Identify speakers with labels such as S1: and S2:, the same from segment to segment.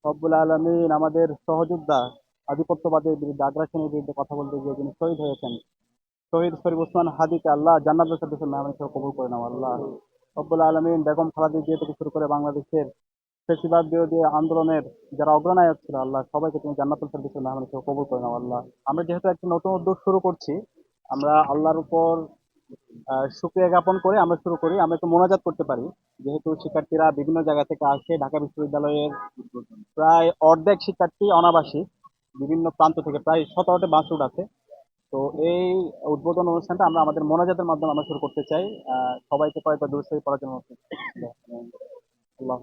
S1: রব্বুল আলামিন আমাদের সহযোদ্ধা আধিপত্যবাদের বিরুদ্ধে আগ্রাসনের বিরুদ্ধে কথা বলতে গিয়ে যিনি শহীদ হয়েছেন, শহীদ শরীফ ওসমান হাদিকে আল্লাহ জান্নাতুল ফেরদৌসের মেহমান হিসেবে কবুল করে নাও আল্লাহ। রব্বুল আলামিন বেগম খালেদা জিয়া থেকে শুরু করে বাংলাদেশের ফ্যাসিবাদ বিরোধী আন্দোলনের যারা অগ্রনায়ক ছিল আল্লাহ, সবাইকে তুমি জান্নাতুল ফেরদৌসের মেহমান হিসেবে কবুল করে নাও আল্লাহ। আমরা যেহেতু একটা নতুন উদ্যোগ শুরু করছি, আমরা আল্লাহর উপর শুকরিয়া জ্ঞাপন করে আমরা শুরু করি। আমরা একটু মোনাজাত করতে পারি। যেহেতু শিক্ষার্থীরা বিভিন্ন জায়গা থেকে আসে, ঢাকা বিশ্ববিদ্যালয়ের প্রায় অর্ধেক শিক্ষার্থী অনাবাসিক, বিভিন্ন প্রান্ত থেকে প্রায় 17টা বাস রুট আছে। তো এই উদ্বোধন অনুষ্ঠানটা আমরা আমাদের মোনাজাতের মাধ্যমে আমরা শুরু করতে চাই। সবাইকে কয়েকবার দূর থেকে পড়ার জন্য আল্লাহ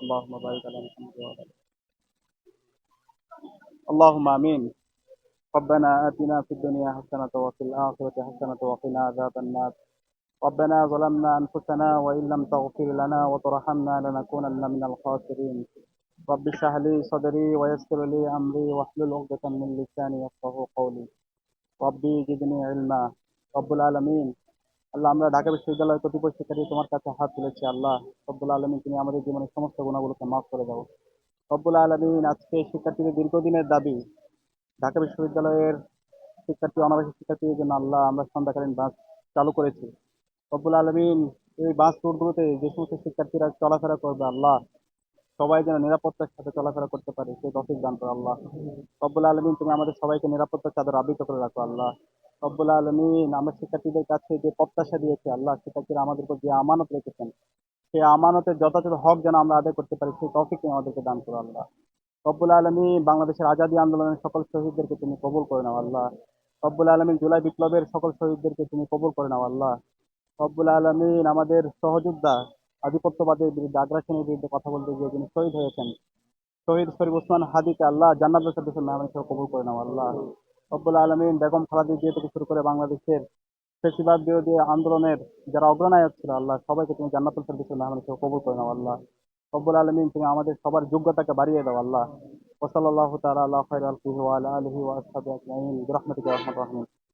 S1: আল্লাহ বারিক আলা মুহাম্মদ ওয়া আলা আল্লাহুম্মা আমিন। ربنا آتنا في الدنيا حسنة وفي الآخرة حسنة وقنا عذاب النار. ربنا ظلمنا أنفسنا وإن لم تغفر لنا وترحمنا لنكونن من الخاسرين. رب اشرح لي صدري ويسر لي أمري واحلل عقدة من لساني يفقهوا قولي. রব্বি জিদনি ইলমা। রব্বুল আলামিন, আল্লাহ আমরা ঢাকা বিশ্ববিদ্যালয়ের কতিপয় শিক্ষার্থী তোমার কাছে হাত তুলেছি আল্লাহ। রব্বুল আলামিন, তুমি আমাদের জীবনের সমস্ত গুণাগুলোকে মাফ করে দাও। রব্বুল আলামিন, আজকে শিক্ষার্থীদের দীর্ঘদিনের দাবি, ঢাকা বিশ্ববিদ্যালয়ের শিক্ষার্থী অনাবাসিক শিক্ষার্থীদের জন্য আল্লাহ আমরা সন্ধ্যাকালীন বাস চালু করেছি। রব্বুল আলামিন, এই বাস রুটগুলোতে যে সমস্ত শিক্ষার্থীরা চলাফেরা করবে আল্লাহ, সবাই যেন নিরাপত্তার সাথে চলাফেরা করতে পারে সেই তৌফিক দান করো আল্লাহ। রব্বুল আলামিন, তুমি আমাদের সবাইকে নিরাপত্তার চাদর আবৃত করে রাখো আল্লাহ। রব্বুল আলামিন, আমরা শিক্ষার্থীদের কাছে যে প্রত্যাশা দিয়েছি আল্লাহ, শিক্ষার্থীরা আমাদের উপর যে আমানত রেখেছেন, সেই আমানতের যথাযথ হক যেন আমরা আদায় করতে পারি সেই তৌফিক তুমি আমাদেরকে দান করো আল্লাহ। রব্বুল আলামিন, বাংলাদেশের আজাদী আন্দোলনের সকল শহীদদেরকে তুমি কবুল করে নাও আল্লাহ। রব্বুল আলামিন, জুলাই বিপ্লবের সকল শহীদদেরকে তুমি কবুল করে নাও আল্লাহ। রব্বুল আলামিন, আমাদের সহযোদ্ধা আধিপত্যবাদের বিরুদ্ধে আগ্রাসনের বিরুদ্ধে কথা বলতে গিয়ে যিনি শহীদ হয়েছেন, শহীদ শরীফ ওসমান হাদিকে আল্লাহ জান্নাতুল ফেরদৌসের মেহমান হিসেবে কবুল করে নাও আল্লাহ। রব্বুল আলামিন, বেগম খালেদা জিয়া থেকে শুরু করে বাংলাদেশের ফ্যাসিবাদ বিরোধী আন্দোলনের যারা অগ্রনায়ক ছিল আল্লাহ, সবাইকে তুমি জান্নাতুল ফেরদৌসের মেহমান হিসেবে কবুল করে নাও আল্লাহ। রব্বুল আলামিন, তুমি আমাদের সবার যোগ্যতাকে বাড়িয়ে দাও আল্লাহ। ওয়া সাল্লাল্লাহু তাআলা আলা খায়রি খালকিহি ওয়া আলা আলিহি ওয়া আসহাবিহি আজমাইন বিরহমাতিকা ইয়া আরহামার রাহিমিন।